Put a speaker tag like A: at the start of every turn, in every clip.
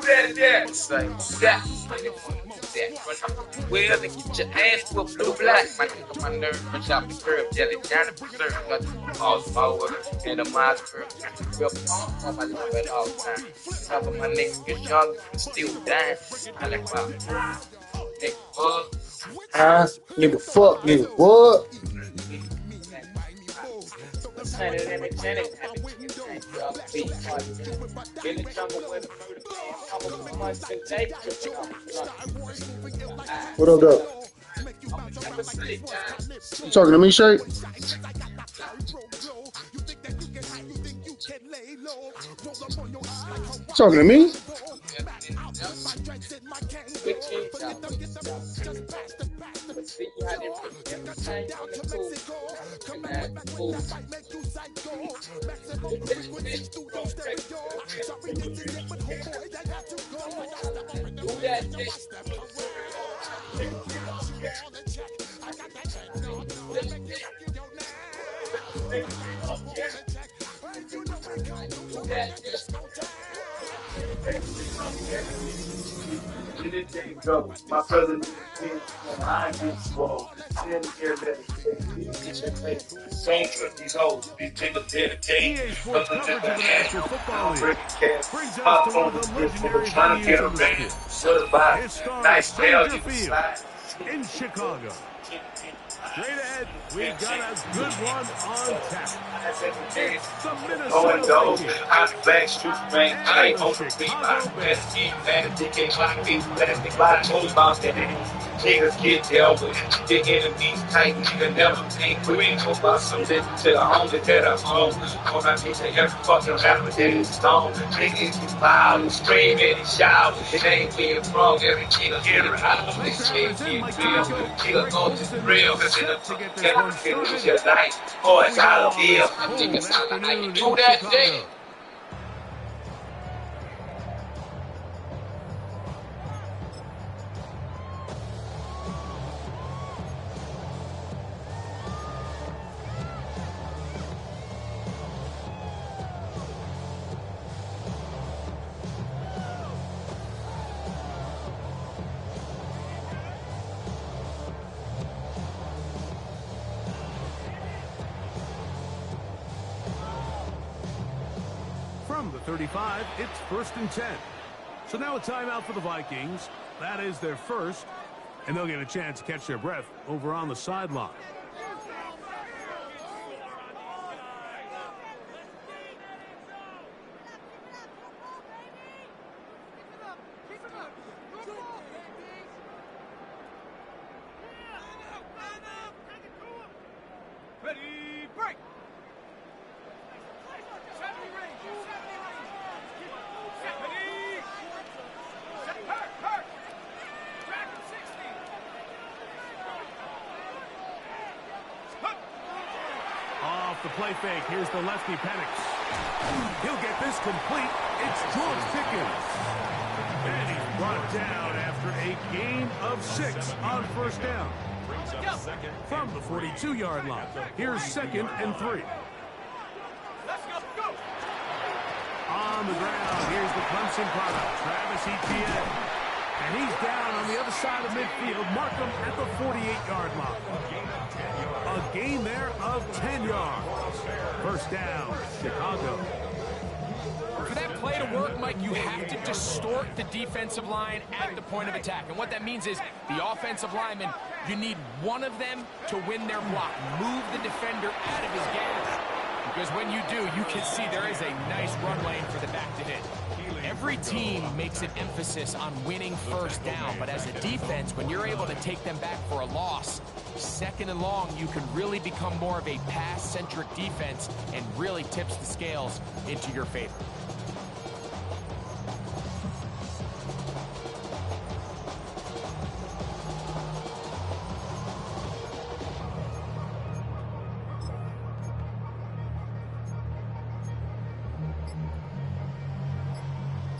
A: that? Say that. Well, to get your ass whooped blue black. My nigga, my nerve rush out the curb. Jelly down the preserve. Got the balls forward and the miles curve. Real on my love at all times. Some of my niggas get young, still dying. I like my nigga, fuck.
B: Huh? Nigga, fuck nigga. What? What up, though? You talking to me, Shake? You talking to me?
A: My brother I get swole. Don't trust these hoes. These niggas entertain.
C: Sports coverage of the National Football League brings us to one of the legendary
A: trying to get
C: venues of the sport.
A: by
C: Historic Soldier
A: nice
C: Field in Chicago. Straight ahead, we've got a good one on tap. The Minnesota Vikings.
A: I'm black shoot ring. I ain't on the beat.
C: Chicago
A: I'm best team. Bad dick clock beat. Plastic body. Told bounce that niggas get dealt with. The enemies tight. Nigga never ain't quit. Go about something to the home that I'm home. Cause I need to every fucking rapper that is stone. Niggas get loud and scream and shout. It ain't being wrong. Every nigga get it out. This shit get real. Nigga go to the real. Cause in the fucking lose your life. Oh, it's how I feel. Niggas sound like you do that thing.
C: From the 35, it's 1st and 10. So now a timeout for the Vikings. That is their first, and they'll get a chance to catch their breath over on the sideline.
D: Ready, break!
C: Off the play fake, here's the lefty Penix. He'll get this complete. It's George Pickens. And he's brought down after a gain of 6 on 1st down. From the 42-yard line, here's 2nd and 3. On the ground, here's the Clemson product, Travis Etienne. And he's down on the other side of midfield. Mark him at the 48-yard line. A gain there of 10 yards. 1st down, Chicago.
E: For that play to work, Mike, you have to distort the defensive line at the point of attack. And what that means is the offensive lineman, you need one of them to win their block. Move the defender out of his gap. Because when you do, you can see there is a nice run lane for the back to hit. Every team makes an emphasis on winning 1st down, but as a defense, when you're able to take them back for a loss, 2nd and long, you can really become more of a pass-centric defense and really tips the scales into your favor.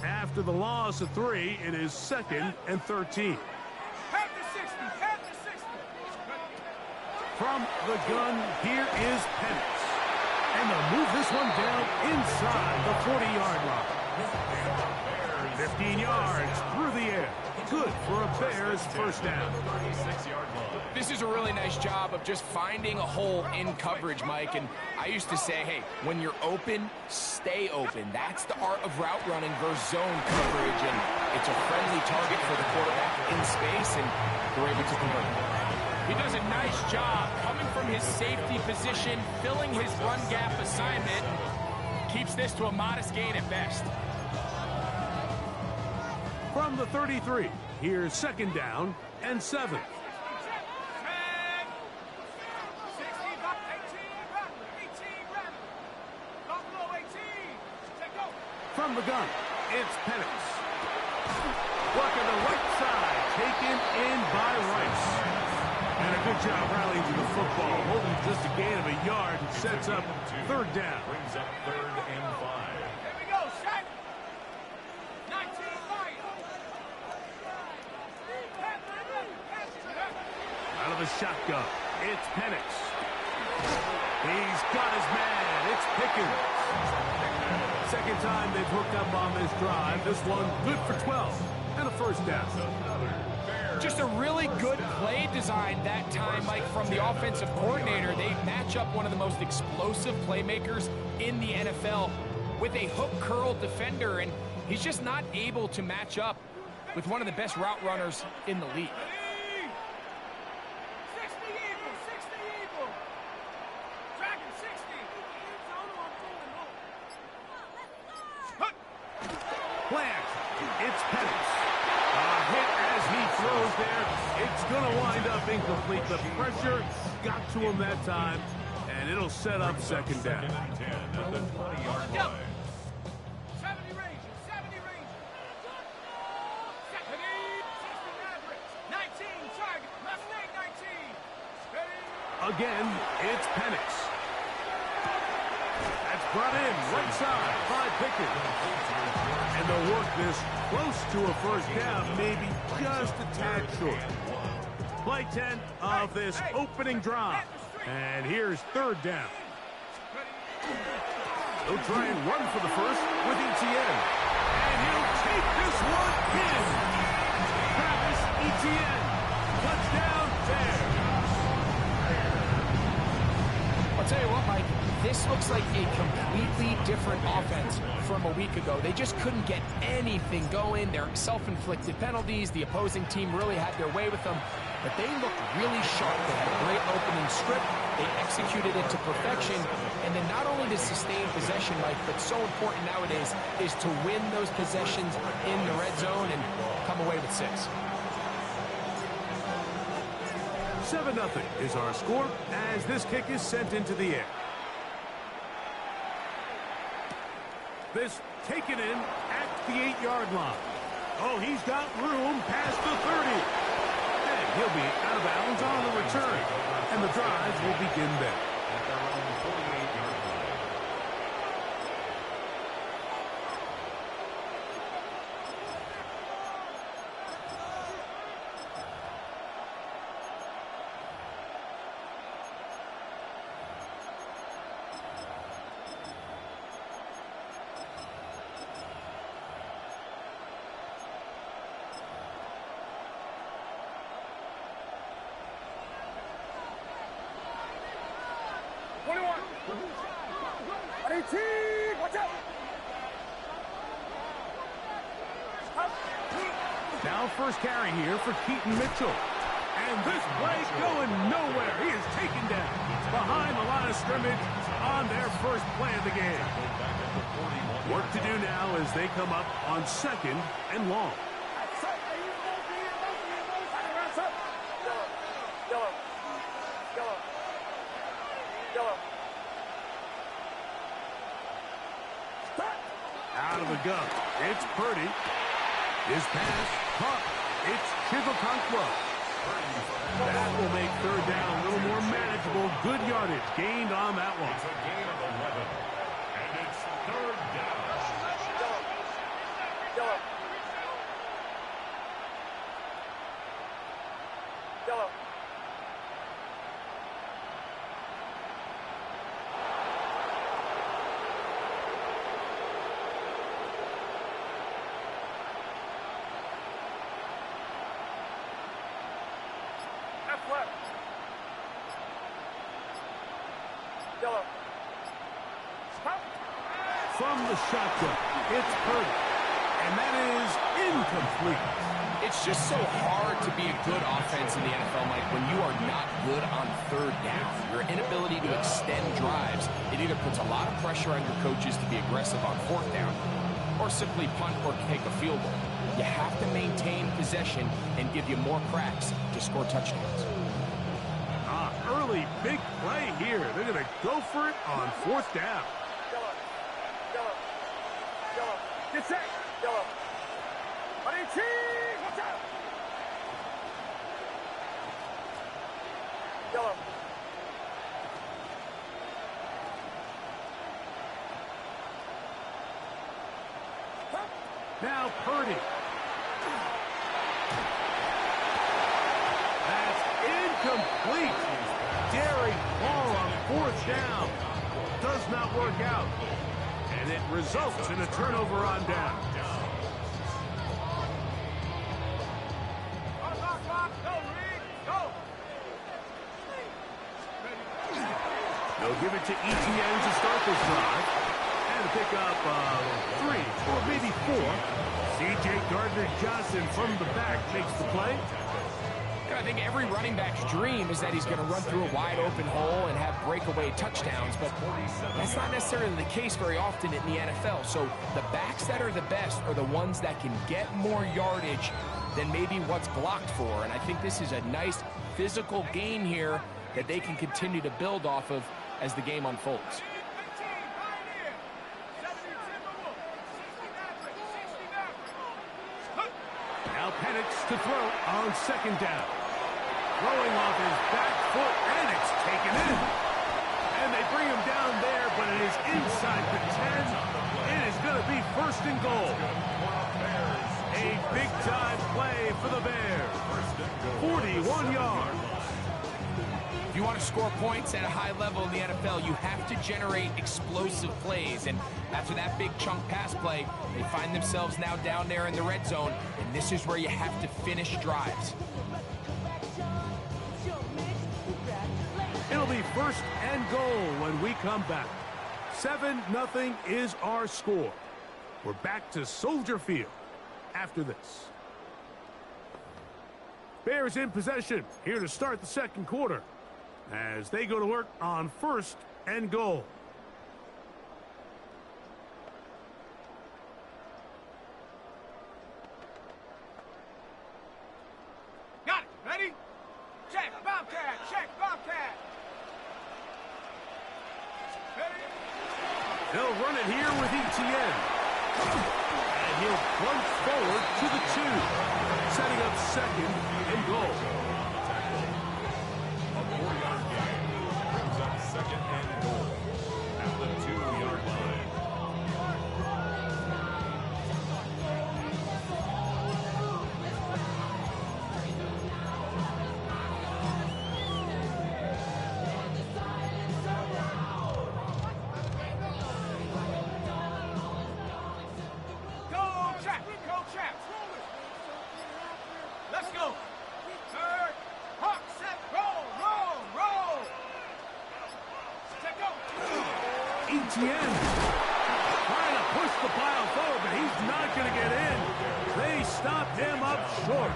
C: After the loss of 3, it is 2nd and 13.
D: Half the 60, half the 60.
C: From the gun, here is Penix. And they'll move this one down inside the 40-yard line. 15 yards through the air. Good for a Bears first down.
E: This is a really nice job of just finding a hole in coverage, Mike. And I used to say, hey, when you're open, stay open. That's the art of route running versus zone coverage. And it's a friendly target for the quarterback in space, and they're able to convert. He does a nice job coming from his safety position, filling his run gap assignment. Keeps this to a modest gain at best.
C: From the 33, here's second down and 7. From the gun, it's Penix. Working the right side, taken in by Rice. And a good job rallying to the football, holding just a gain of a yard, and sets up third down.
F: Brings up 3rd and 5.
D: Here we go, Shaq. 19 fire.
C: Out of the shotgun, it's Penix. He's got his man, it's Pickens. Second time they've hooked up on this drive. This one good for 12 and a first down.
E: Just a really good play design that time, Mike, from the offensive coordinator. They match up one of the most explosive playmakers in the NFL with a hook curl defender, and he's just not able to match up with one of the best route runners in the league.
D: 60 Eagle, 60 Eagle. Dragon 60.
C: Plant, it's Penix. A hit as he throws there. It's going to wind up incomplete. The pressure got to him that time, and it'll set up second down.
F: 10 at the 20-yard
D: Go.
F: line.
D: 70 Rangers, 70 Rangers. 70, 60 Mavericks. 19 Target, Mustang 19. Ready?
C: Again, it's Penix. That's brought in right side by Pickens. And they'll work this close to a first down, maybe just a tad short. Play 10 of this opening drive. And here's third down. They'll try and run for the first with Etienne. And he'll take this one in. Travis Etienne. Touchdown, Bears.
E: I'll tell you what, Mike, this looks like a completely different offense from a week ago. They just couldn't get anything going. Their self-inflicted penalties, the opposing team really had their way with them, but they looked really sharp. They had a great opening strip. They executed it to perfection, and then not only to sustain possession, Mike, but so important nowadays is to win those possessions in the red zone and come away with 6.
C: 7-0 is our score as this kick is sent into the air. This taken in at the 8-yard line. Oh, he's got room past the 30. And he'll be out of bounds on the return. And the drive will begin there.
F: At their own 48-yard line.
C: Now first carry here for Keaton Mitchell. And this play going nowhere. He is taken down behind the line of scrimmage on their first play of the game. Work to do now as they come up on 2nd and long. Out of the gun. It's Purdy. His pass caught. It's Chivokonkwo. That will make third down a little more manageable. Good yardage gained on that one.
F: It's a gain of 11. And it's third down.
C: From the shotgun, it's Purdy. And that is incomplete.
E: It's just so hard to be a good offense in the NFL, Mike, when you are not good on third down. Your inability to extend drives, it either puts a lot of pressure on your coaches to be aggressive on fourth down or simply punt or kick a field goal. You have to maintain possession and give you more cracks to score touchdowns.
C: Early big play here. They're going to go for it on fourth down.
D: Get set. Watch out.
C: Now Purdy. That's incomplete. Daring ball on fourth down. Does not work out. And it results in a turnover on down. They'll give it to ETN to start this drive. And to pick up 3 or maybe 4. C.J. Gardner-Johnson from the back makes the play.
E: And I think every running back's dream is that he's going to run through a wide open hole and have breakaway touchdowns, but that's not necessarily the case very often in the NFL. So the backs that are the best are the ones that can get more yardage than maybe what's blocked for. And I think this is a nice physical game here that they can continue to build off of as the game unfolds.
C: Now Penix to throw on second down. Throwing off his back foot, and it's taken in. And they bring him down there, but it is inside the 10. It is going to be first and goal. A big-time play for the Bears. 41 yards.
E: If you want to score points at a high level in the NFL, you have to generate explosive plays. And after that big chunk pass play, they find themselves now down there in the red zone. And this is where you have to finish drives.
C: It'll be first and goal when we come back. 7-0 is our score. We're back to Soldier Field after this. Bears in possession here to start the second quarter as they go to work on first and goal.
D: Got it. Ready? Check, Bobcat. Check, Bobcat. Ready?
C: They'll run it here with ETN. And he'll plunge forward to the 2, setting up second and goal.
F: A 4-yard gain brings up second and goal at the 2-yard line.
D: Go, Jack. Go, Jack. Let's go. Third. Hawk, set, roll, roll, roll. Set, go.
C: ETN trying to push the pile forward, but he's not going to get in. They stopped him up short.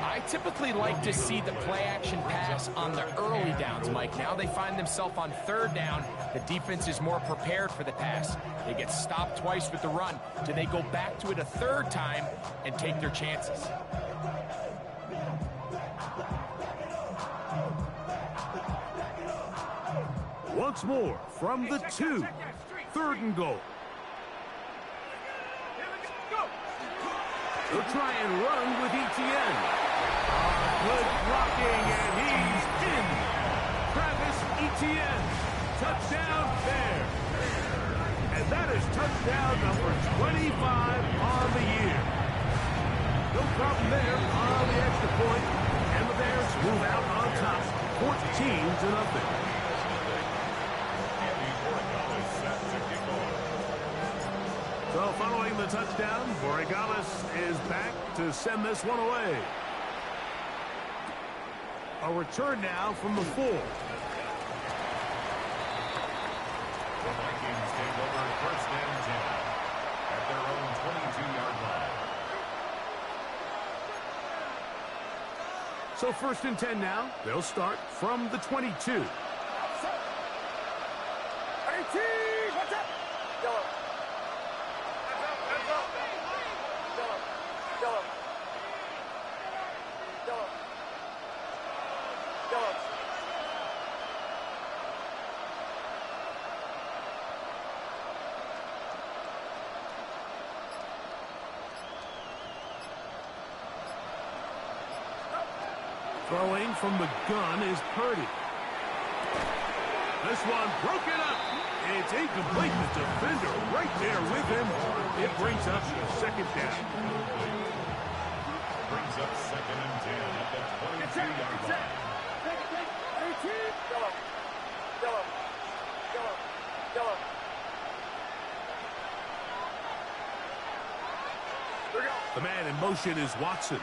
E: I typically like to see the play-action pass on the early downs, Mike. Now they find themselves on third down. The defense is more prepared for the pass. They get stopped twice with the run. Do they go back to it a third time and take their chances?
C: Once more from the 2, third and goal. They'll try and run with ETN. Good blocking, and he's in. Travis Etienne, touchdown Bears. And that is touchdown number 25 on the year. No problem there on the extra point, and the Bears move out on top, 14-0. So following the touchdown, Borregales is back to send this one away. A return now from the 4.
F: The Vikings take over first and 10 at their own 22-yard line.
C: So first and 10 now. They'll start from the 22.
D: 18, what's up? Go up. Hands up. Go up. Go up. Go up. Go up.
C: Throwing from the gun is Purdy. This one broken up. It's incomplete. The defender right there with him. It brings up second down.
F: Brings up second and 10 at the 22-yard line.
D: 18. Go up. Go up. Go up. Go up. Here we go.
C: The man in motion is Watson.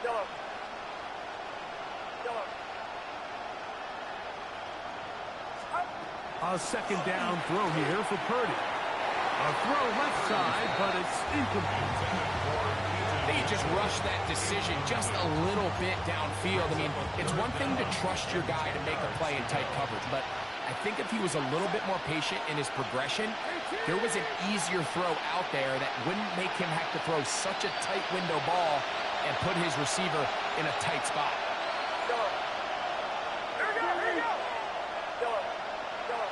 D: Go up. Go up.
C: A second down throw here for Purdy. A throw left side, but it's incomplete.
E: They just rushed that decision just a little bit downfield. I mean, it's one thing to trust your guy to make a play in tight coverage, but I think if he was a little bit more patient in his progression, there was an easier throw out there that wouldn't make him have to throw such a tight window ball and put his receiver in a tight spot.
D: Go up. Here we go. Here we go. Go up. Go up.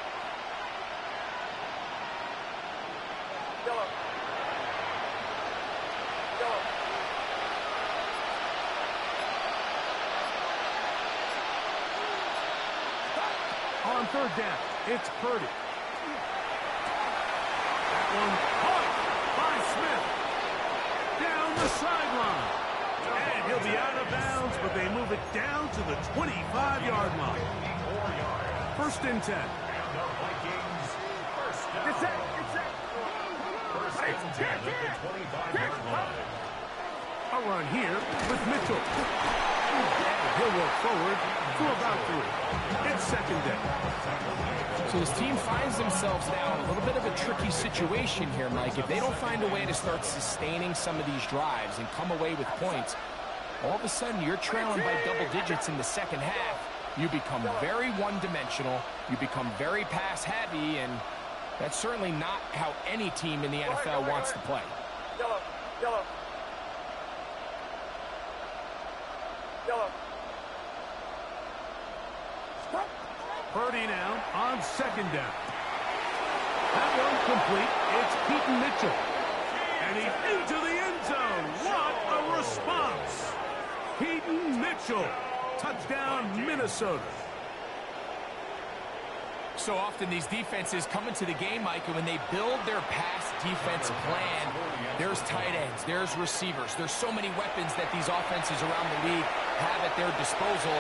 D: Go up. Go up.
C: On third down, it's Purdy. That one caught by Smith. Down the sideline. And he'll be out of bounds, but they move it down to the 25-yard line. First and 10.
F: The Vikings first down.
D: Get set. Get set.
F: First and 10 at the 25-yard line.
C: A run here with Mitchell. And he'll work forward for about 3. It's second down.
E: So this team finds themselves now in a little bit of a tricky situation here, Mike. If they don't find a way to start sustaining some of these drives and come away with points, all of a sudden you're trailing by double digits in the second half. You become very one-dimensional. You become very pass-heavy, and that's certainly not how any team in the NFL wants to play.
D: Go up. Go up. Go up.
C: Purdy now on second down. That one complete. It's Keaton Mitchell. And he's into the end zone. What a response. Keaton Mitchell. Touchdown, Minnesota.
E: So often these defenses come into the game, Mike, and when they build their pass defense plan, there's tight ends, there's receivers, there's so many weapons that these offenses around the league have at their disposal.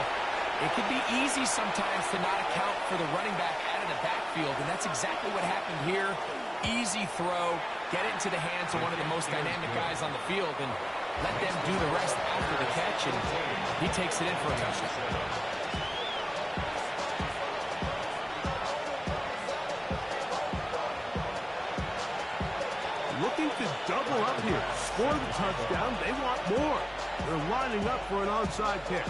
E: It can be easy sometimes to not account for the running back out of the backfield, and that's exactly what happened here. Easy throw, get it into the hands of one of the most dynamic guys on the field, and let them do the rest after the catch, and he takes it in for a touchdown.
C: Looking to double up here. Score the touchdown. They want more. They're lining up for an onside kick.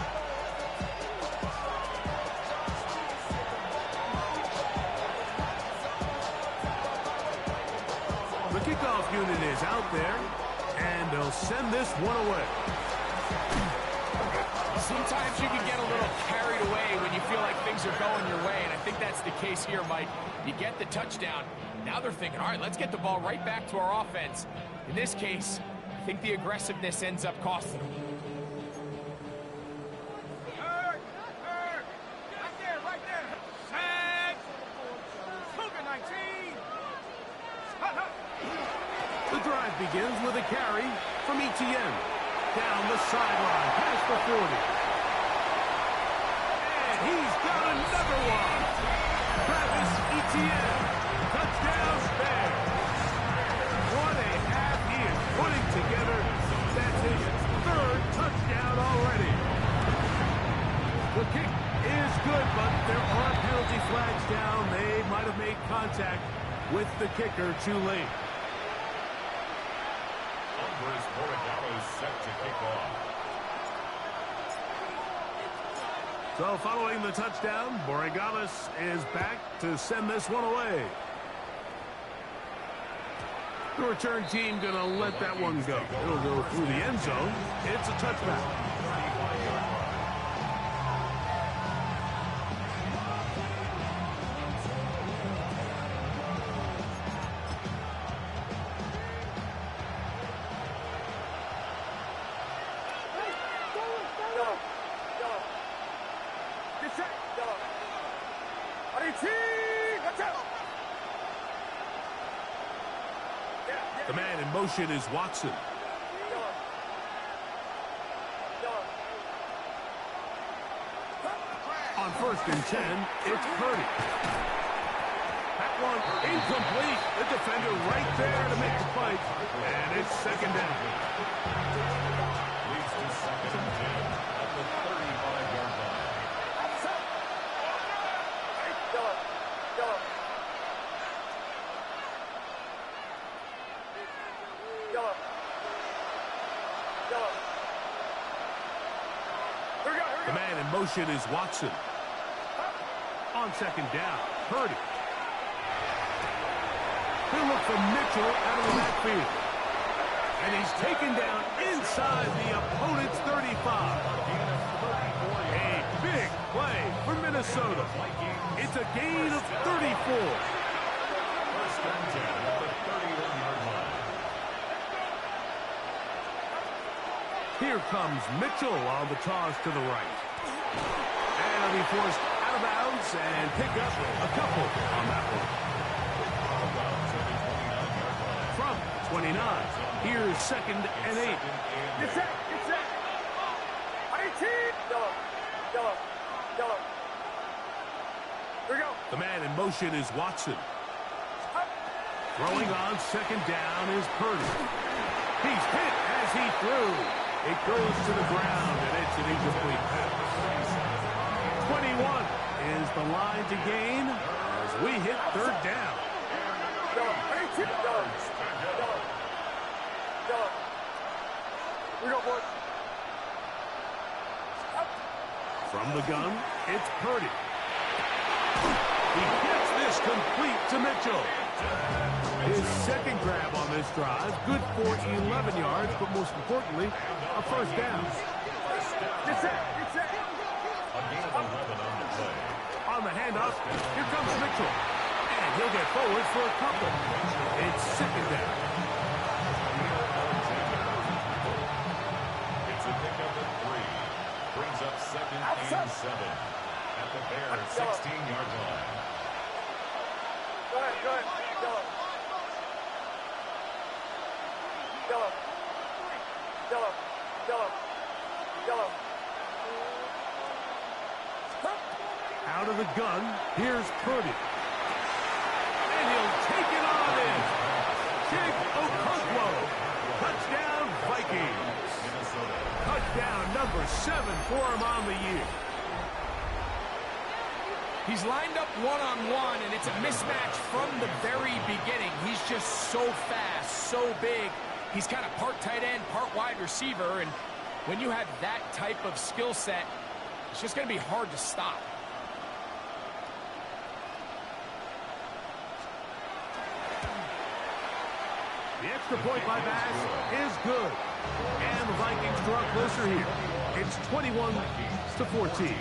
C: The kickoff unit is out there, and they'll send this one away.
E: Sometimes you can get a little carried away when you feel like things are going your way, and I think that's the case here, Mike. You get the touchdown. Now they're thinking, all right, let's get the ball right back to our offense. In this case, I think the aggressiveness ends up costing them.
D: Right there. Sack. Cougar 19.
C: The drive begins with a carry from Etienne. Down the sideline, past the 40. And he's got another one. Travis Etienne. Touchdown Bears. What a half he is putting together. That's his third touchdown already. The kick contact with the kicker too late.
F: Andres Borregales is set to kick off.
C: So following the touchdown, Borregales is back to send this one away. The return team going to let that one go. It'll go through the end zone. It's a touchback. The man in motion is Watson. On 1st and 10, it's Purdy. That one incomplete. The defender right there to make the play. And it's 2nd down.
F: Leads to 2nd and 10 at the 35-yard line.
C: The man in motion is Watson. On 2nd down, Purdy. He'll look for Mitchell out of the backfield. And he's taken down inside the opponent's 35. A big play for Minnesota. It's a gain of 34.
F: 1st and 10 at the 31-yard line.
C: Here comes Mitchell on the toss to the right. And he'll be forced out of bounds and pick up a couple on that one. From 29, here's 2nd and 8.
D: Get set. Here we go.
C: The man in motion is Watson. Throwing on 2nd down is Purdy. He's hit as he threw. It goes to the ground, and it's an incomplete pass. 21 is the line to gain as we hit 3rd down.
D: We go, boys.
C: From the gun, it's Purdy. He gets this complete to Mitchell. His 2nd grab on this drive, good for 11 yards, but most importantly, a 1st down.
D: Get set.
F: A gain of 11 on the play.
C: On the handoff, here comes Mitchell. And he'll get forward for a couple. It's 2nd down.
F: It's a pickup at 3. Brings up 2nd and 7 at the Bears' 16-yard line.
D: Go ahead. Go.
C: Out of the gun, here's Purdy. And he'll take it on in. Shake MML. Touchdown, Vikings. Touchdown number 7 for him on the year.
E: He's lined up one-on-one, and it's a mismatch from the very beginning. He's just so fast, so big. He's kind of part tight end, part wide receiver, and when you have that type of skill set, it's just going to be hard to stop.
C: The extra point by Bass is good. And the Vikings draw closer here. It's 21-14.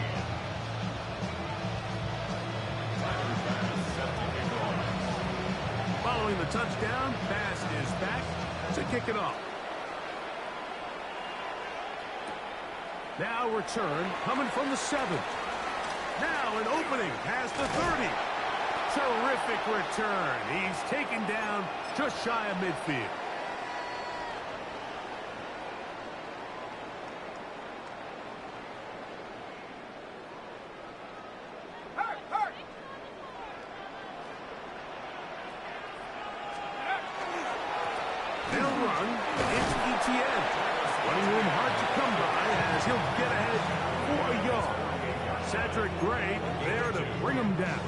C: Following the touchdown, Bass is back to kick it off. Now return coming from the 7. Now an opening past the 30. Terrific return. He's taken down just shy of midfield. They'll run. It's ETN. Running room hard to come by as he'll get ahead for a yard. Cedric Gray there to bring him down.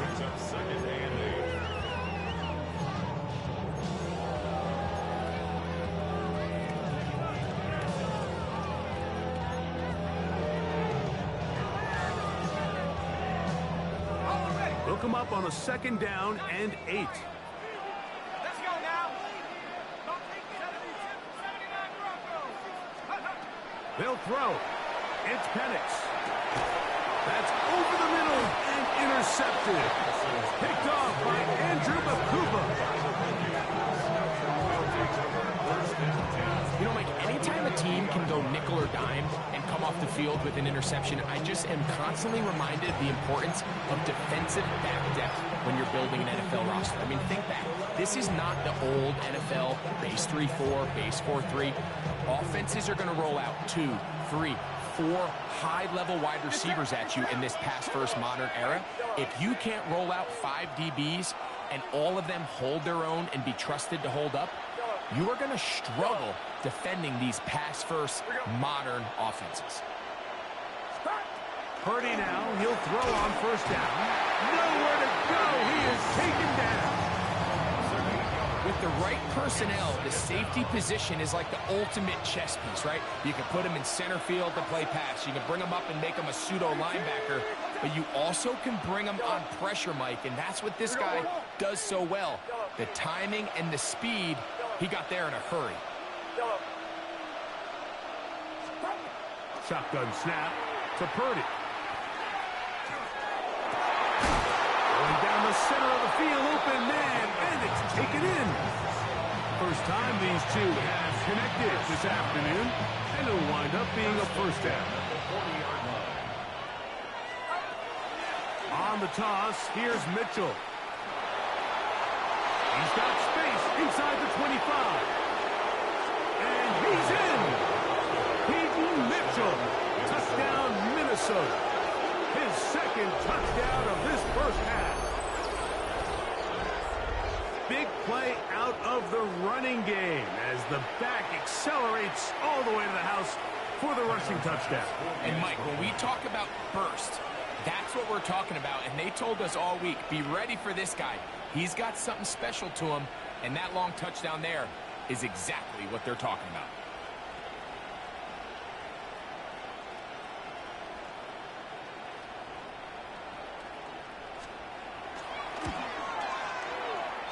C: They'll come up on a 2nd down and 8.
D: Let's go now.
C: They'll throw. It's Penix. That's over the middle and intercepted. Picked off by Andrew Bakuba.
E: You know, Mike, anytime a team can go nickel or dime and come off the field with an interception, I just am constantly reminded of the importance of defensive back depth when you're building an NFL roster. I mean, think back. This is not the old NFL base 3-4, base 4-3. Offenses are going to roll out 2, 3, 4 high-level wide receivers at you in this pass-first modern era. If you can't roll out 5 DBs and all of them hold their own and be trusted to hold up, you are going to struggle defending these pass-first modern offenses.
C: Purdy now, he'll throw on 1st down. Nowhere to go, he is taken down.
E: With the right personnel, the safety position is like the ultimate chess piece, right? You can put him in center field to play pass. You can bring him up and make him a pseudo linebacker, but you also can bring him on pressure, Mike, and that's what this guy does so well. The timing and the speed, he got there in a hurry.
C: Shotgun snap to Purdy. Going down the center of the field, open man, and it's taken in. First time these two have connected this afternoon, and it'll wind up being a 1st down. On the toss, here's Mitchell. He's got space inside the 25. And he's in. Peyton Mitchell. Touchdown, Minnesota. His 2nd touchdown of this 1st half. Big play out of the running game as the back accelerates all the way to the house for the rushing touchdown.
E: And Mike, when we talk about burst, that's what we're talking about, and they told us all week, be ready for this guy. He's got something special to him, and that long touchdown there is exactly what they're talking about.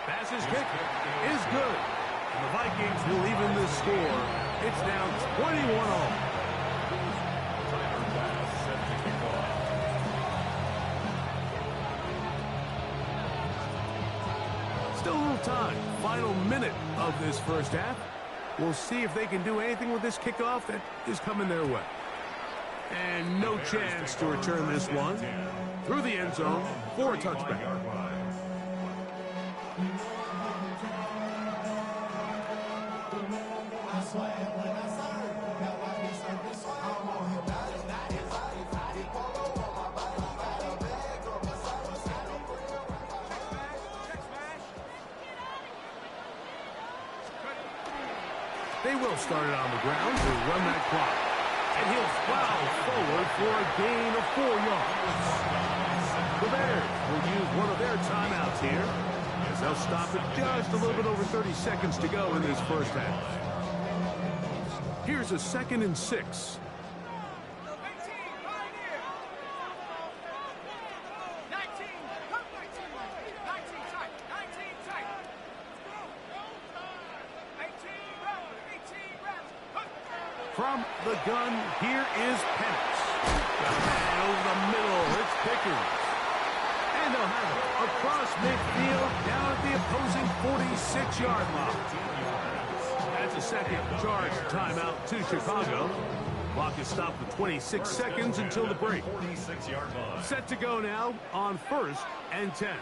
C: Pass's kick is good. And the Vikings will even the score. It's now 21-all. Still a little time. Final minute of this 1st half. We'll see if they can do anything with this kickoff that is coming their way. And no chance to return this one through the end zone for a touchback. They will start it on the ground to run that clock. And he'll plow forward for a gain of 4 yards. The Bears will use one of their timeouts here, as they'll stop it just a little bit over 30 seconds to go in this 1st half. Here's a 2nd and 6. From the gun, here is Penix. Got a man over the middle. It's Pickens. And they'll have it across midfield down at the opposing 46-yard line. That's a 2nd charge timeout to Chicago. Clock is stopped with 26 seconds until the break. Set to go now on 1st and 10.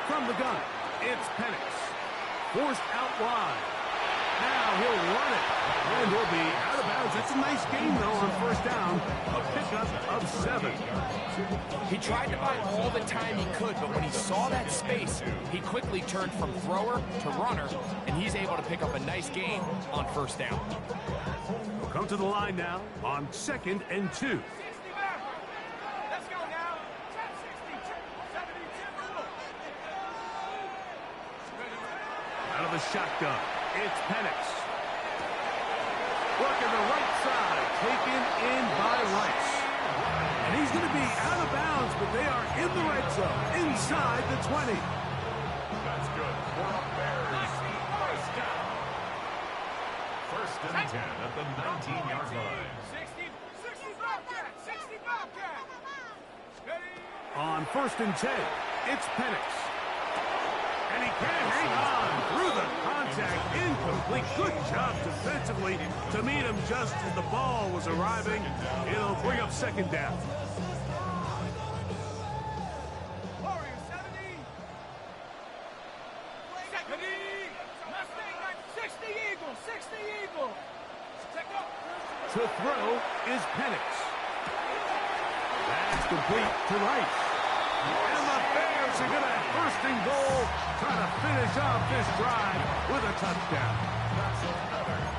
C: From the gun, it's Penix. Forced out wide. Now he'll run it. And he'll be out of bounds. It's a nice game, though, on 1st down. A pickup of 7.
E: He tried to buy all the time he could, but when he saw that space, he quickly turned from thrower to runner, and he's able to pick up a nice gain on 1st down.
C: We'll come to the line now on 2nd and 2. Out of the shotgun. It's Penix. Working the right side, taken in by Rice. And he's going to be out of bounds, but they are in the red zone, inside the 20.
F: That's good for a Bears first down. First and 10 at the 19-yard line.
D: 60 Bobcat, 60 Bobcat.
C: On first and 10, it's Penix. And he can't hang on through the contact. Incomplete. Good job defensively to meet him just as the ball was arriving. It'll bring up second down.
D: Warrior 70. Mustang 60 Eagle, 60 Eagle.
C: To throw is Penix. That's complete to Rice. And the Bears are going to have first and goal, try to finish off this drive with a touchdown.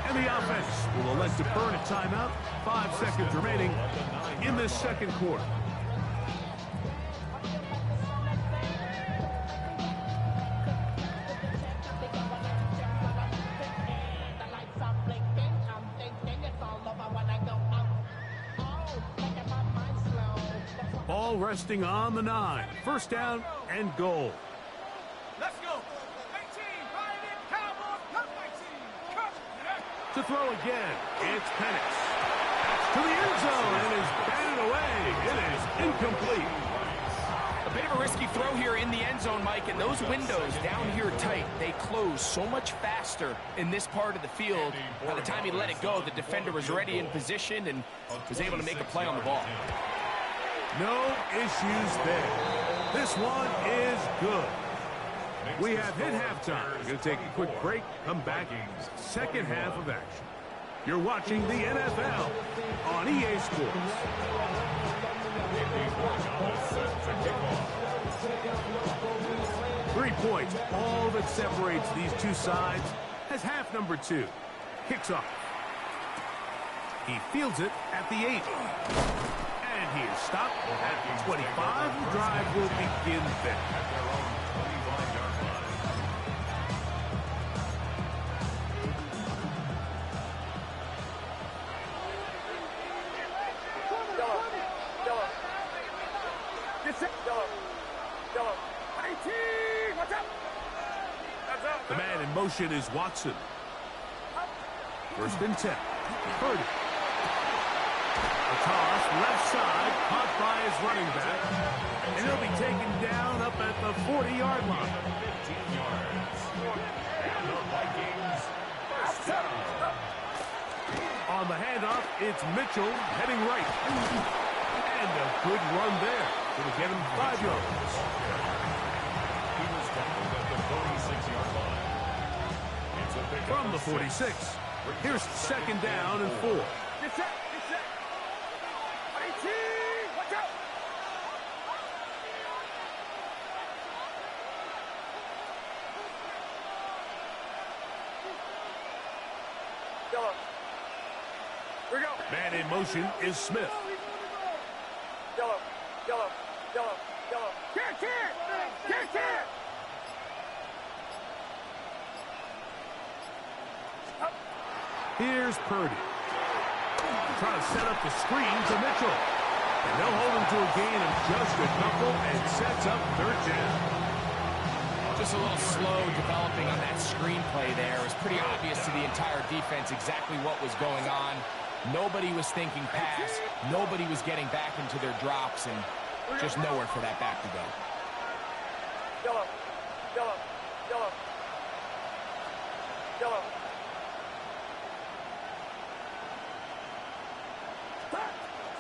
C: And the offense will elect to burn a timeout. 5 seconds remaining in this second quarter. All resting on the 9. First down and goal.
D: Let's go. 18, Pioneer Cowboys, come 19. Come.
C: To throw again, it's Penix. To the end zone and is batted away. It is incomplete.
E: A bit of a risky throw here in the end zone, Mike, and those windows down here tight, they close so much faster in this part of the field. By the time he let it go, the defender was already in position and was able to make a play on the ball.
C: No issues there. This one is good. We have hit halftime. We're going to take a quick break, come back, second half of action. You're watching the NFL on EA Sports. 3 points, all that separates these two sides, as half number 2 kicks off. He fields it at the 8. And he is stopped at the 25. The drive will begin then.
F: At their own 25-yard line.
D: Yellow. 18, what's up? That's up.
C: The man in motion is Watson. First and 10. Purdy. A toss, left side, caught by his running back. And he'll be taken down up at the 40-yard line.
F: 15 yards. And the Vikings first down.
C: On the handoff, it's Mitchell heading right. And a good run there. Going to get him 5 yards.
F: He was tackled at the 46-yard line. It's a big
C: From the 46, here's second down and 4.
D: Get set. 18, watch out. Yellow. Here we go.
C: Man in motion is Smith.
D: Yellow. Kick.
C: Here's Purdy. Trying to set up the screen to Mitchell. And they'll hold him to a gain of just a couple and sets up third down.
E: Just a little slow developing on that screenplay there. It was pretty obvious to the entire defense exactly what was going on. Nobody was thinking pass. Nobody was getting back into their drops, and just nowhere for that back to go.
D: Yellow.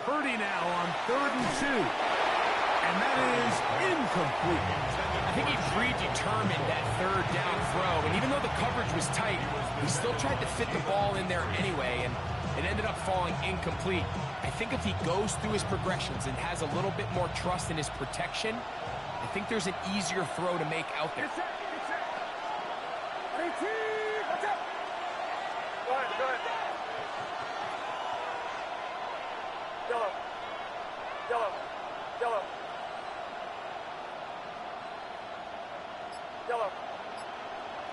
C: Purdy now on 3rd and 2. And that is incomplete.
E: I think he predetermined that third down throw, and even though the coverage was tight, he still tried to fit the ball in there anyway, and it ended up falling incomplete. I think if he goes through his progressions and has a little bit more trust in his protection, I think there's an easier throw to make out there.
D: Get set. 18, watch out. Go ahead.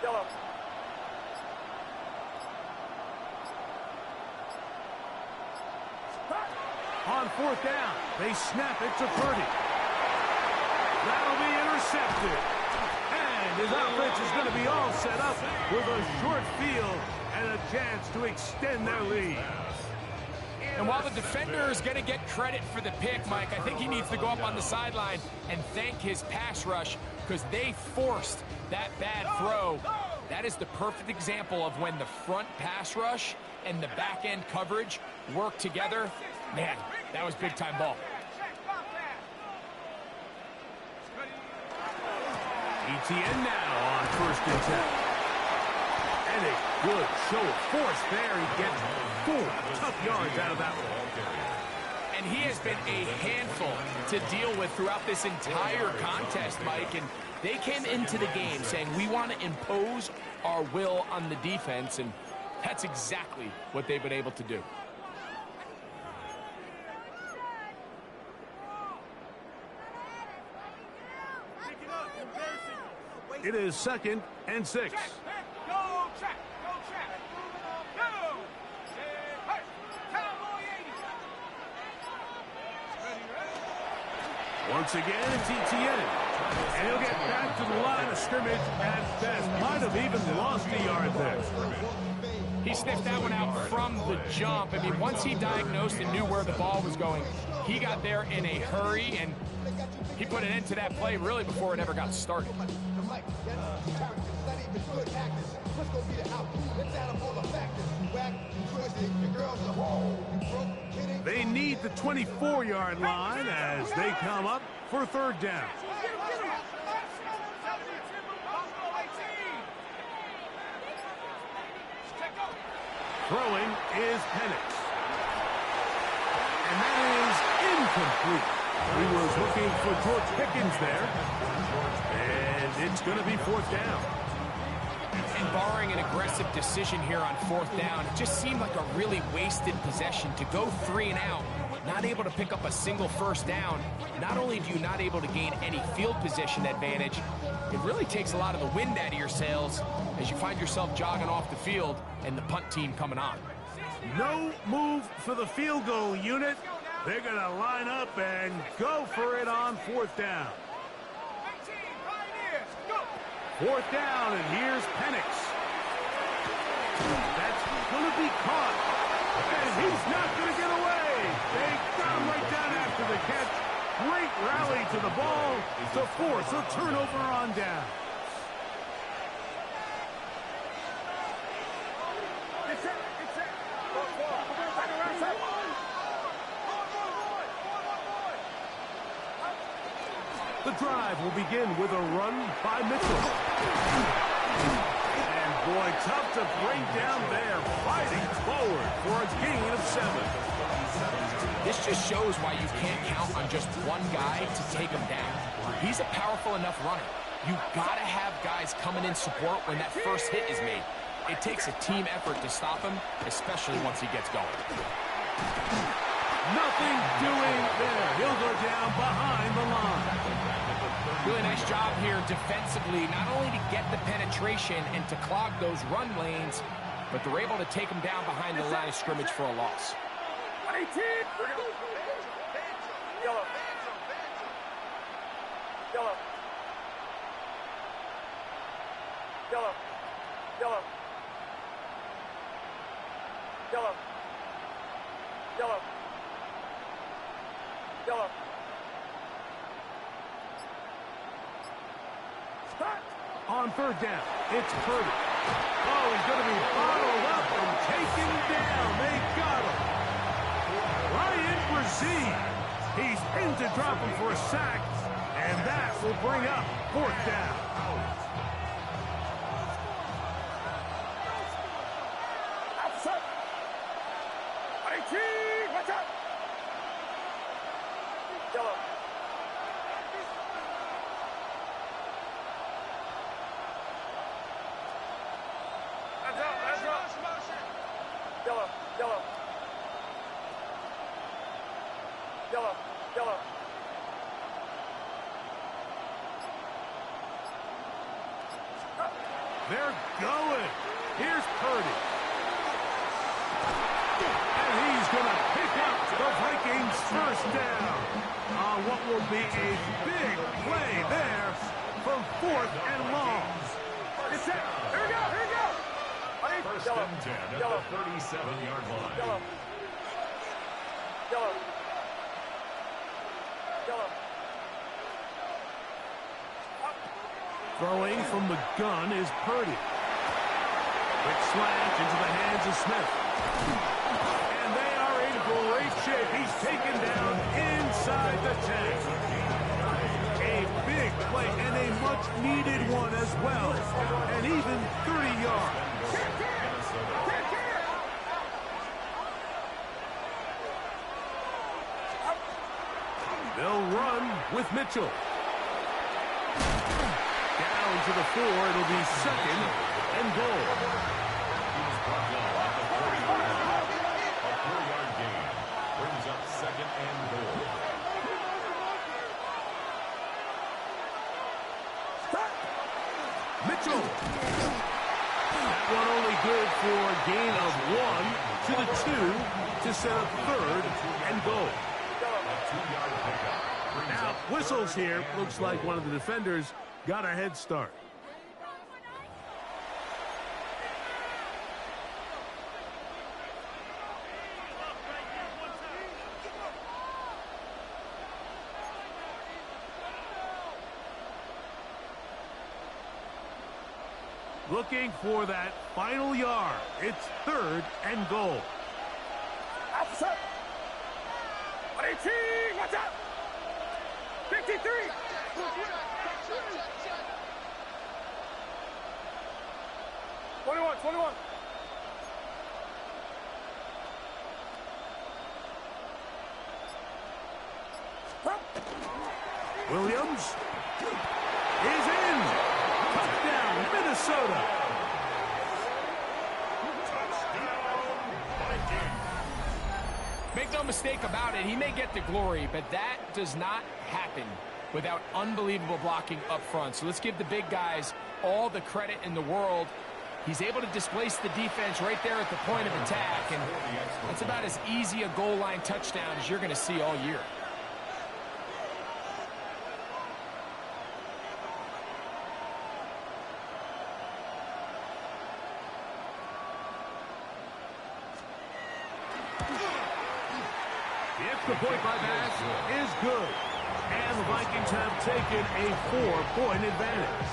D: Yellow.
C: on fourth down. They snap it to Purdy. That'll be intercepted. And his offense is going to be all set up with a short field and a chance to extend their lead.
E: And while the defender is going to get credit for the pick, Mike, I think he needs to go up on the sideline and thank his pass rush because they forced that bad throw. That is the perfect example of when the front pass rush and the back end coverage work together. Man, that was big-time ball.
C: ETN now on 1st and 10. And a good show of force there. He gets 4 tough yards out of that one.
E: And he has been a handful to deal with throughout this entire contest, Mike. And they came into the game saying, we want to impose our will on the defense. And that's exactly what they've been able to do.
C: It is 2nd and 6. Once again, it's ETN. And he'll get back to the line of scrimmage at best. Might have even lost a yard there.
E: He sniffed that one out from the jump. I mean, once he diagnosed and knew where the ball was going, he got there in a hurry, and he put an end to that play really before it ever got started.
C: They need the 24-yard line as they come up for 3rd down. Throwing is Penix. And that is incomplete. He was looking for George Pickens there. And it's going to be 4th down.
E: And barring an aggressive decision here on 4th down, it just seemed like a really wasted possession to go 3 and out, not able to pick up a single 1st down. Not only do you not able to gain any field position advantage, it really takes a lot of the wind out of your sails as you find yourself jogging off the field and the punt team coming on.
C: No move for the field goal unit. They're going to line up and go for it on 4th down. 4th down, and here's Penix. That's going to be caught. And he's not going to get away. They got him right down after the catch. Great rally to the ball to force a turnover on down. The drive will begin with a run by Mitchell. And boy, tough to bring down there, fighting forward for a gain of 7.
E: This just shows why you can't count on just one guy to take him down. He's a powerful enough runner. You gotta have guys coming in support when that first hit is made. It takes a team effort to stop him, especially once he gets going.
C: Nothing doing there. He'll go down behind the line.
E: Really nice job here defensively, not only to get the penetration and to clog those run lanes, but they're able to take him down behind the line of scrimmage for a loss.
D: 18. Yellow. Yellow. Yellow. Yellow. Yellow. Yellow. Yellow.
C: On 3rd down, it's Purdy. Oh, he's going to be bottled up and taken down. They got him. Ryan Brzee. He's in to drop him for a sack, and that will bring up 4th down.
D: Outside. 18. Watch out. Yellow. Yellow, yellow. Yellow, yellow.
C: They're going. Here's Purdy. And he's going to pick up the Vikings First down on what will be a big play there from 4th and long.
D: It's it. Here we go. Here we go.
F: First and 10 at
D: Yellow.
F: the 37-yard line.
D: Yellow. Yellow. Yellow.
C: Throwing from the gun is Purdy. Quick slant into the hands of Smith. And they are in great shape. He's taken down inside the 10. A big play and a much-needed one as well. And even 30 yards. They'll run with Mitchell. Down to the 4. It'll be 2nd and goal.
F: He was brought down at the 40-yard line. A 4-yard gain brings up 2nd and goal.
C: Mitchell. That one only good for a gain of 1 to the 2 to set up 3rd and goal.
F: A 2-yard pickup brings
C: Now,
F: up
C: whistles here. Looks like one of the defenders got a head start. Looking for that final yard. It's 3rd and goal.
D: Officer. 18. Watch out. 53. 21.
C: Williams is in. Touchdown, Minnesota.
E: Make no mistake about it, he may get the glory, but that does not happen without unbelievable blocking up front. So let's give the big guys all the credit in the world. He's able to displace the defense right there at the point of attack, and that's about as easy a goal line touchdown as you're going to see all year.
C: The extra point by Bass is good. And the Vikings have taken a 4-point advantage.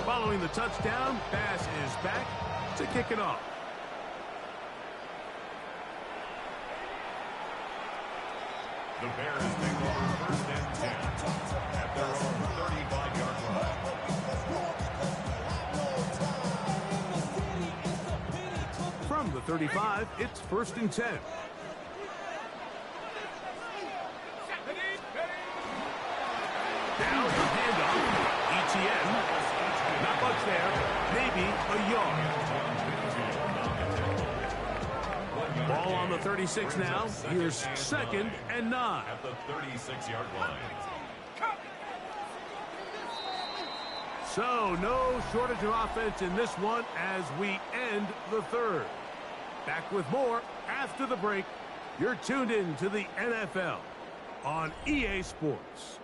C: Following the touchdown, Bass is back to kick it off.
F: The Bears take over 1st and 10 at their own 35-yard line.
C: From the 35, it's 1st and 10. Down the handoff. ETN. Not much there. Maybe a yard. Ball on the 36 now. Here's 2nd and 9.
F: At the 36-yard line.
C: So, no shortage of offense in this one as we end the 3rd. Back with more after the break. You're tuned in to the NFL on EA Sports.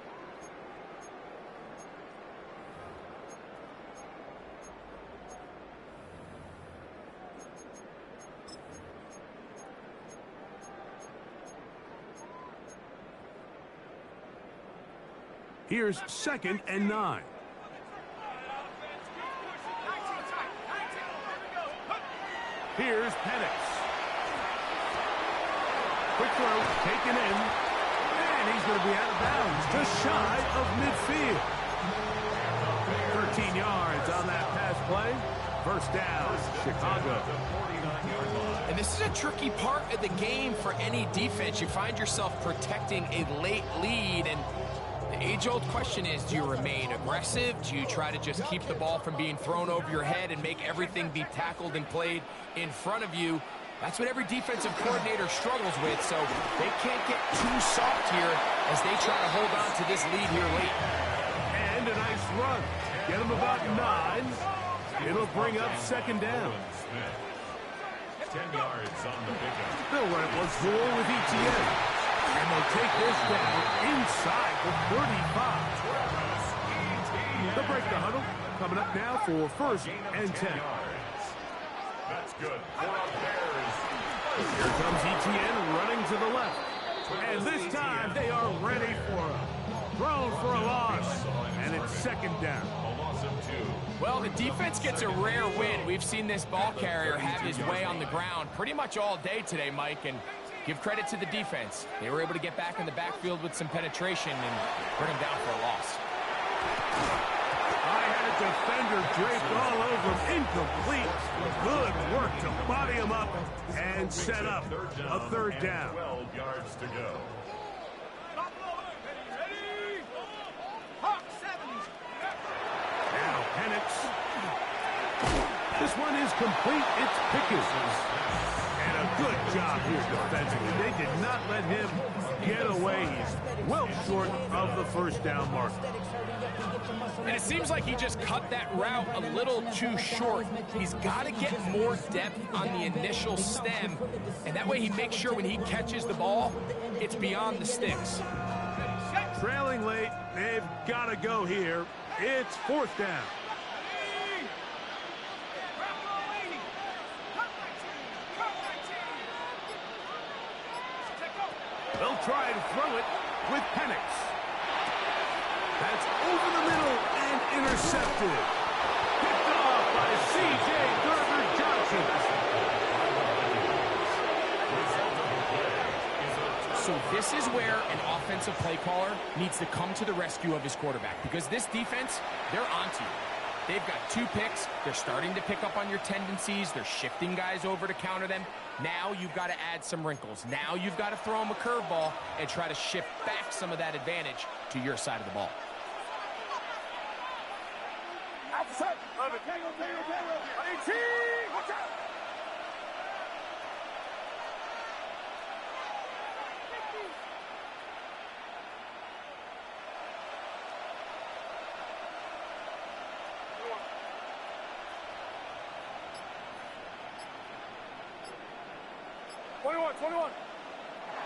C: Here's 2nd and 9. Here's Penix. Quick throw, taken in. And he's going to be out of bounds, just shy of midfield. 13 yards on that pass play. First down, Chicago.
E: And this is a tricky part of the game for any defense. You find yourself protecting a late lead, and the age-old question is, do you remain aggressive? Do you try to just keep the ball from being thrown over your head and make everything be tackled and played in front of you? That's what every defensive coordinator struggles with, so they can't get too soft here as they try to hold on to this lead here late.
C: And a nice run. Get him about 9. It'll bring up second down.
F: 10 yards on the pickup.
C: They'll run it once more with ETN. And they'll take this down inside the 35. They'll break the huddle. Coming up now for first and 10.
F: That's good for a Bears.
C: Here comes ETN running to the left. And this time they are ready for him. Thrown for a loss. And it's second down.
F: A loss of 2.
E: Well, the defense gets a rare win. We've seen this ball carrier have his way on the ground pretty much all day today, Mike, and give credit to the defense. They were able to get back in the backfield with some penetration and bring him down for a loss.
C: I had a defender draped all over him. Incomplete. Good work to body him up and set up a third down.
F: 12 yards to go.
C: Now Penix. This one is complete. It's Pickens. And a good job here defensively. They did not let him get away. He's well short of the first down mark.
E: And it seems like he just cut that route a little too short. He's got to get more depth on the initial stem, and that way he makes sure when he catches the ball, it's beyond the sticks.
C: Trailing late, they've got to go here. It's fourth down. They'll try to throw it with Penix. That's over the middle and intercepted. Picked off by C.J. Gardner-Johnson.
E: So this is where an offensive play caller needs to come to the rescue of his quarterback, because this defense, they're onto you. They've got 2 picks. They're starting to pick up on your tendencies. They're shifting guys over to counter them. Now you've got to add some wrinkles. Now you've got to throw them a curveball and try to shift back some of that advantage to your side of the ball.
D: Outside. 18. Watch out.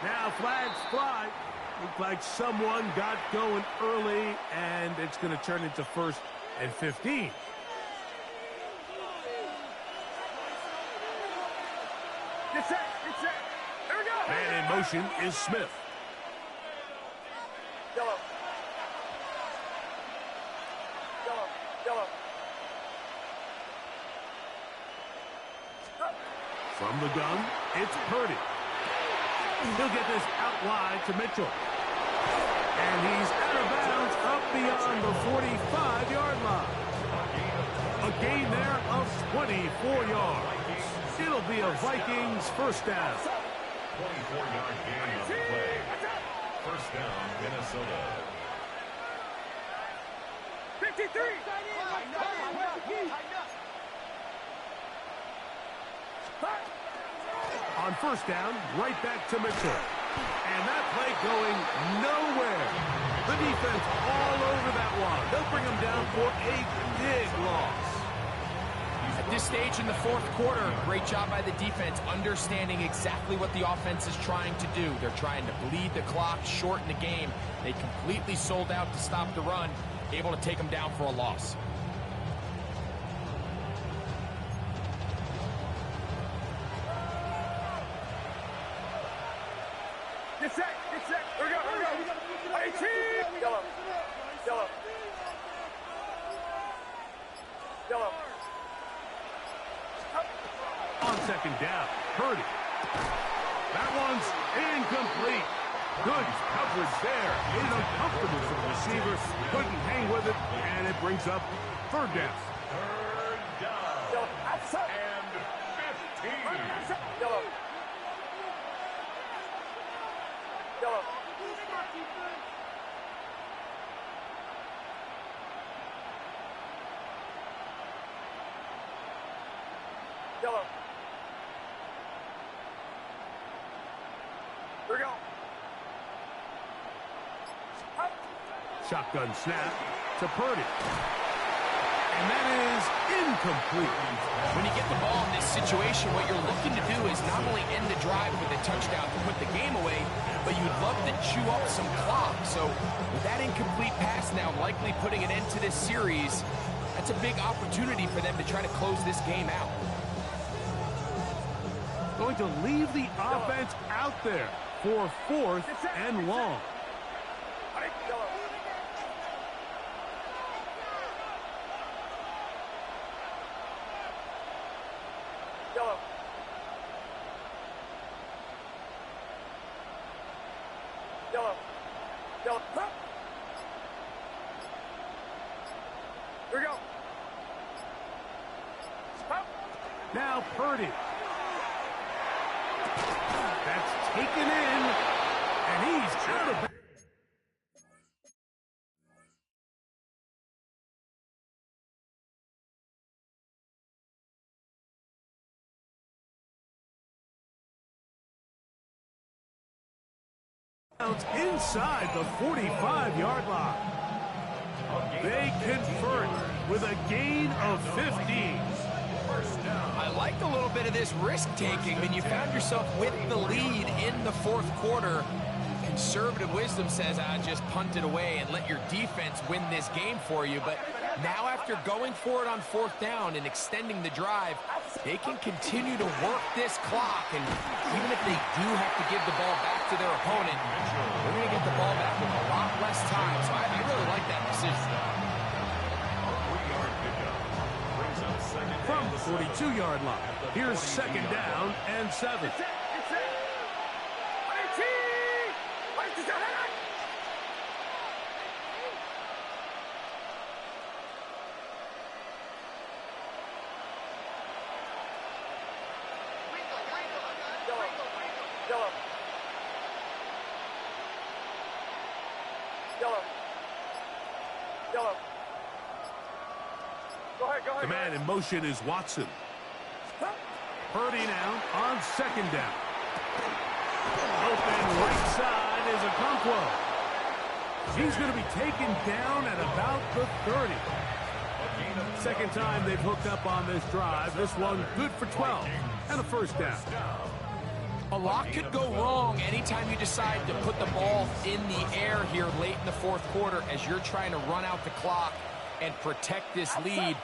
C: Now flags fly. Looked like someone got going early, and it's going to turn into first and 15.
D: Get set. Here we go.
C: Man in motion is Smith.
D: Yellow.
C: From the gun, it's Purdy. He'll get this out wide to Mitchell. And he's out of bounds up beyond the 45-yard line. A gain there of 24 yards. It'll be a Vikings first down.
F: 24-yard gain on the play. First down, Minnesota.
D: 53.
C: On first down, right back to Mitchell. And that play going nowhere. The defense all over that one. They'll bring him down for a big loss.
E: At this stage in the fourth quarter, great job by the defense understanding exactly what the offense is trying to do. They're trying to bleed the clock, shorten the game. They completely sold out to stop the run, able to take them down for a loss.
D: Get set. Here we go. 18. Yellow.
C: On second down, Purdy. That one's incomplete. Good coverage there. Made it uncomfortable for the receiver. Couldn't hang with it, and it brings up third down.
F: Third down.
D: Outside.
F: And 15.
D: Yellow. Here we go.
C: Shotgun snap to Purdy. And that is incomplete.
E: When you get the ball in this situation, what you're looking to do is not only end the drive with a touchdown to put the game away, but you'd love to chew up some clock. So with that incomplete pass now likely putting an end to this series, that's a big opportunity for them to try to close this game out.
C: Going to leave the offense out there for 4th and long.
D: Yellow. Yellow. Yellow. Here we go. Stop.
C: Now Purdy. That's taken in, and he's out of bounds. Inside the 45-yard line. They convert with a gain of 15.
E: I liked a little bit of this risk-taking when you found yourself with the lead in the 4th quarter. Conservative wisdom says, just punt it away and let your defense win this game for you. But now after going for it on 4th down and extending the drive, they can continue to work this clock. And even if they do have to give the ball back to their opponent, they're going to get the ball back with a lot less time. So I really like that decision.
C: From the 42-yard line, here's 2nd down and 7.
D: Yellow. Yellow. Yellow. Go ahead, go ahead.
C: The man in motion is Watson. Purdy now on 2nd down. Open right side is Okonkwo. He's going to be taken down at about the 30. Second time they've hooked up on this drive. This one good for 12 and a 1st down.
E: A lot could go wrong anytime you decide to put the ball in the air here late in the 4th quarter as you're trying to run out the clock and protect this lead.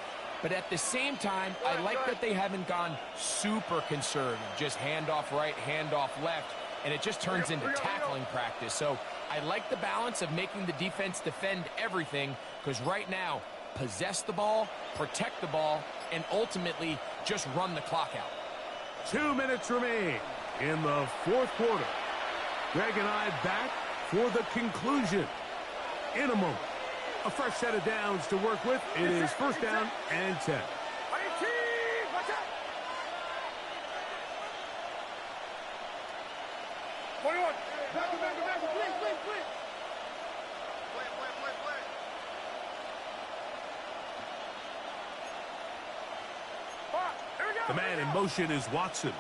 E: But at the same time, I like that they haven't gone super conservative, just handoff right, handoff left, and it just turns into tackling practice. So I like the balance of making the defense defend everything, because right now, possess the ball, protect the ball, and ultimately just run the clock out.
C: 2 minutes remain in the 4th quarter. Greg and I back for the conclusion in a moment. A fresh set of downs to work with. It is 1st down and 10.
D: Watch out. 21. Back, please. Here we go.
C: The man in motion is Watson.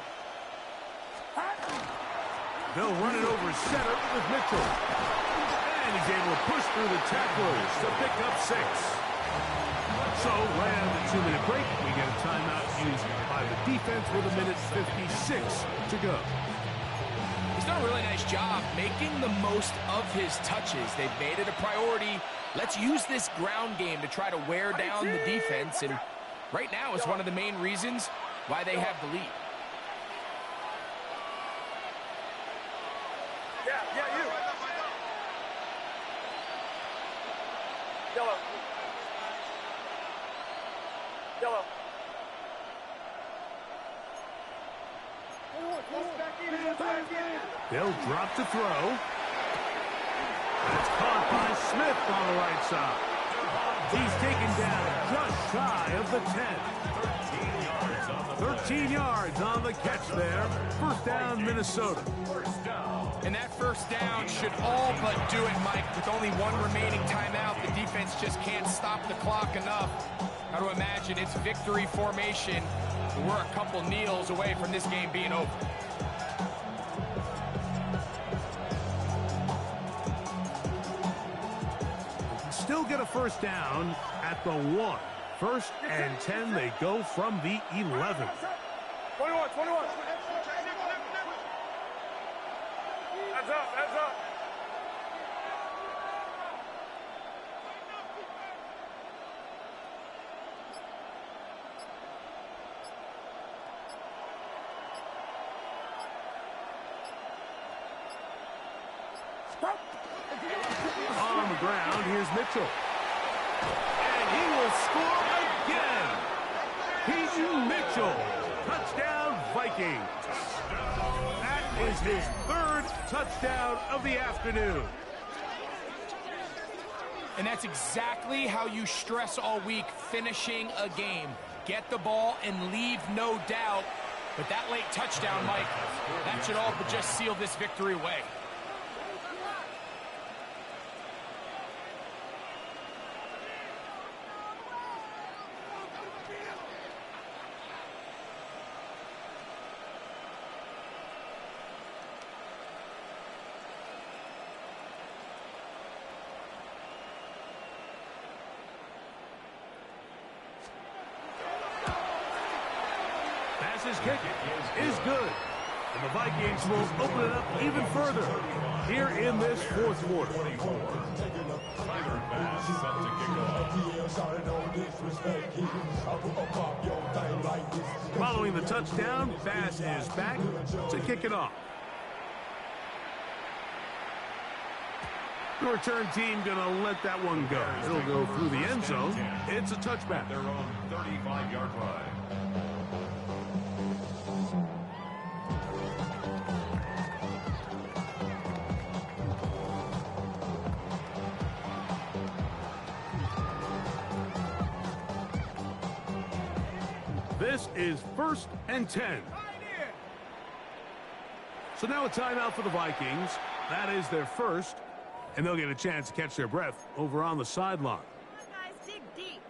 C: They'll run it over center with Mitchell. And he's able to push through the tacklers to pick up 6. So, right out of the 2-minute break, we get a timeout used by the defense with 1:56 to go.
E: He's done a really nice job making the most of his touches. They've made it a priority. Let's use this ground game to try to wear down the defense. And right now, it's one of the main reasons why they have the lead.
D: Yeah, you. Yellow. Yellow.
C: They'll drop to throw. That's caught by Smith on the right side. He's taken down just shy of the 10. 13 yards on the catch there. 1st down, Minnesota.
E: And that 1st down should all but do it, Mike. With only one remaining timeout, the defense just can't stop the clock enough. Got to imagine it's victory formation. We're a couple kneels away from this game being over.
C: Still get a 1st down at the 1. First and 10, they go from the 11.
D: 21, 21. Heads up, heads up.
C: On the ground, here's Mitchell. And he will score again. Keaton Mitchell, touchdown Vikings. That is his third touchdown of the afternoon.
E: And that's exactly how you stress all week, finishing a game. Get the ball and leave no doubt. But that late touchdown, Mike, that should all but just seal this victory away.
C: His kick is good. And the Vikings will open it up even further here in this fourth quarter. Following the touchdown, Bass is back to kick it off. The return team going to let that one go. It'll go through the end zone. It's a touchback.
F: Their own 35-yard line.
C: This is first and 10. So now a timeout for the Vikings. That is their first, and they'll get a chance to catch their breath over on the sideline.
G: Guys, dig deep.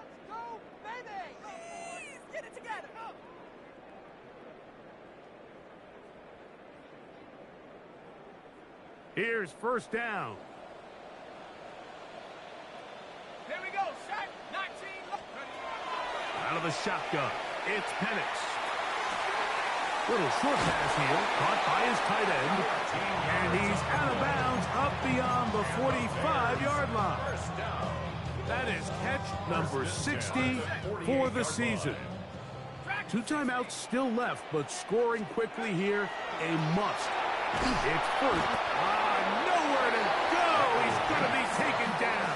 G: Let's go, baby! Please, get it together.
C: Here's first down.
E: Here we go, set, 19.
C: Out of the shotgun, it's Penix. Little short pass here, caught by his tight end. And he's out of bounds up beyond the 45-yard line. That is catch number 60 for the season. 2 timeouts still left, but scoring quickly here, a must. It's first. Nowhere to go. He's going to be taken down.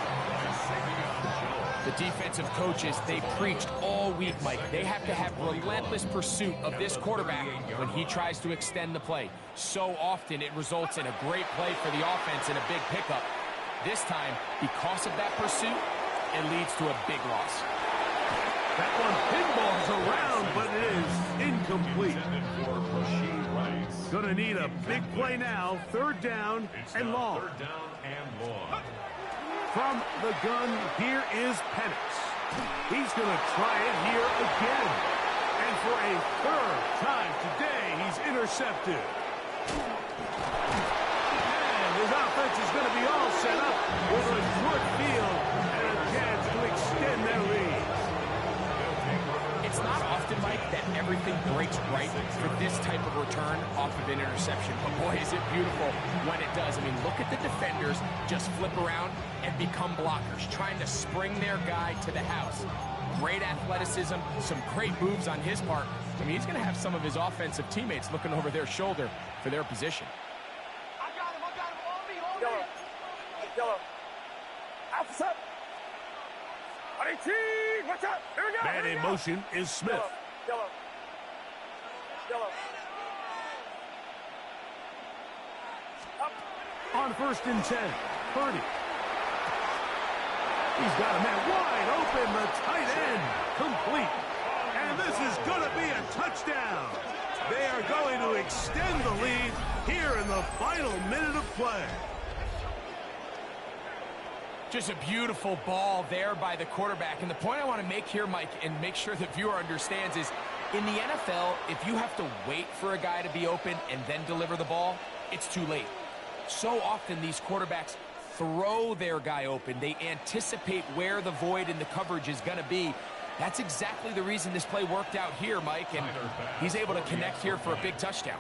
E: The defensive coaches, they preached all week, Mike. They have to have relentless pursuit of this quarterback when he tries to extend the play. So often it results in a great play for the offense and a big pickup. This time, because of that pursuit, it leads to a big loss.
C: That one pinballs around, but it is incomplete. Gonna need a big play now. Third down and long. From the gun, here is Penix. He's gonna try it here again. And for a third time today, he's intercepted. And his offense is gonna be all set up with a short field and a chance to extend their lead.
E: It's not often, Mike, that everything breaks right for this type of return off of an interception. But boy, is it beautiful when it does. I mean, look at the defenders just flip around and become blockers, trying to spring their guy to the house. Great athleticism, some great moves on his part. I mean, he's going to have some of his offensive teammates looking over their shoulder for their position.
D: I got him, on me, Yellow. Yellow. Outside. 18, watch out, here we go.
C: Man in motion is Smith.
D: Yellow. Yellow. Up.
C: On first and 10, Purdy. He's got a man wide open, the tight end, complete. And this is going to be a touchdown. They are going to extend the lead here in the final minute of play.
E: Just a beautiful ball there by the quarterback. And the point I want to make here, Mike, and make sure the viewer understands is, in the NFL, if you have to wait for a guy to be open and then deliver the ball, it's too late. So often these quarterbacks throw their guy open. They anticipate where the void in the coverage is going to be. That's exactly the reason this play worked out here, Mike, and he's able to connect here for a big touchdown.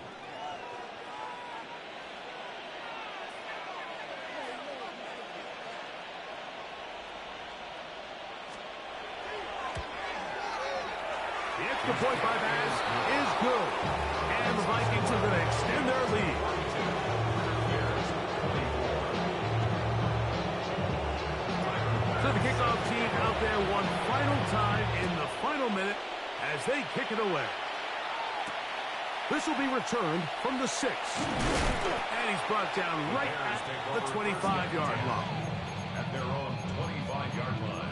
C: The extra point by Bass is good. And the Vikings are going to extend their lead. So the kickoff team out there one final time in the final minute as they kick it away. This will be returned from the 6. And he's brought down right at the 25-yard line.
F: At their own 25-yard line.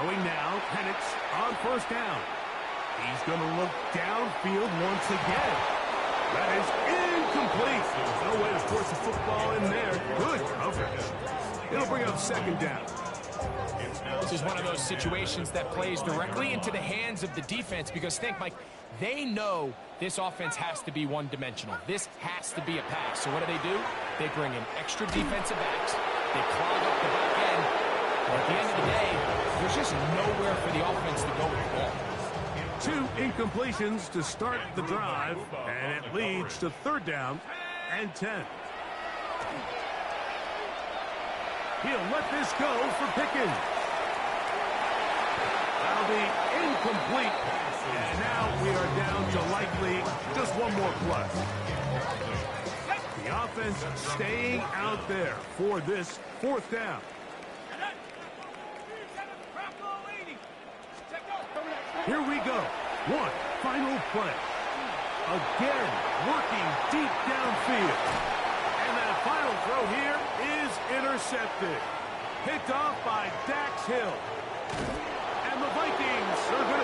C: Going now, Penix on first down. He's going to look downfield once again. That is incomplete. There's no way to force the football in there. Good coverage. It'll bring up second down.
E: This is one of those situations that plays directly into the hands of the defense because think, Mike, they know this offense has to be one-dimensional. This has to be a pass. So what do? They bring in extra defensive backs. They clog up the back end. But at the end of the day, there's just nowhere for the offense to go with the ball.
C: 2 incompletions to start the drive, and it leads to third down and 10. He'll let this go for Pickens. That'll be incomplete. And now we are down to likely just one more play. The offense staying out there for this fourth down. Here we go. One final play. Again, working deep downfield. And that final throw here is intercepted. Picked off by Dax Hill. And the Vikings are going to